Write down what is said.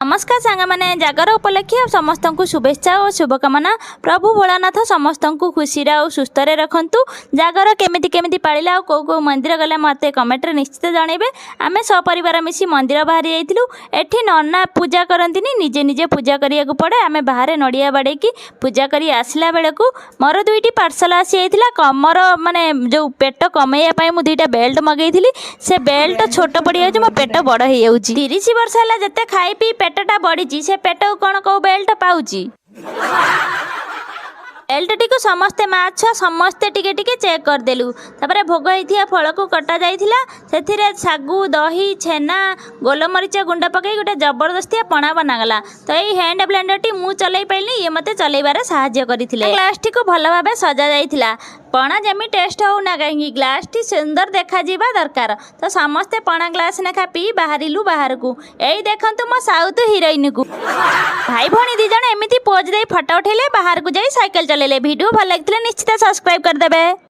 नमस्कार सांग मैंने जागर उपलक्षे समस्त को शुभेच्छा और शुभकामना। प्रभु भोलानाथ समस्त को खुशी और सुस्थ रखु। जागर केमी केमी पाला कौ मंदिर गला मत कमेंट निश्चित जनइबे। आम सपरिवार मिसी मंदिर बाहरी जाइलु। एठी नन्ना पूजा करती निजे निजे पूजा करिया पड़े। आम बाहर नड़िया बाड़े पूजा करी आसला बेले को मोर दुईटी पार्सल आसी कमर माने जो पेट कमेवाई मुझे दुईटा बेल्ट मगई से बेल्ट छोट पड़ जाऊँ मो पेट बड़ हो जाऊँगी। 30 वर्ष है जिते खाई पी पेटटा बढ़ी से पेट कौन कौ बेल्ट पाऊँगी। बेल्ट टी को समस्ते माँ छुआ समस्ते टिके टिके चेक करदेलु। तापर भोग होता फल को कटा जाइथिला से सागु दही छेना गोलमरीच गुंड पकई गोटे जबरदस्तिया पणा बनागला। तो यही हैंड ब्लेंडर टी मु चलई पाइली ये मते चलैबार साहाय्य करथिले। ग्लास टी को भल भाबे सजा जाइथिला। पणा जमी टेस्ट होना कहीं ग्लास टी सुंदर देखा जीवा दरकार। तो समस्ते पणा ग्लास नेखा पी बाहरिलु बाहर को। यही देखंतु मो साउथ हीरोइन को भाई भौणी दी जण एमिति पोज दे फोटो उठेले बाहर को जाई साइकिल चलेले। वीडियो भल लगिले निश्चित सब्सक्राइब कर देबे।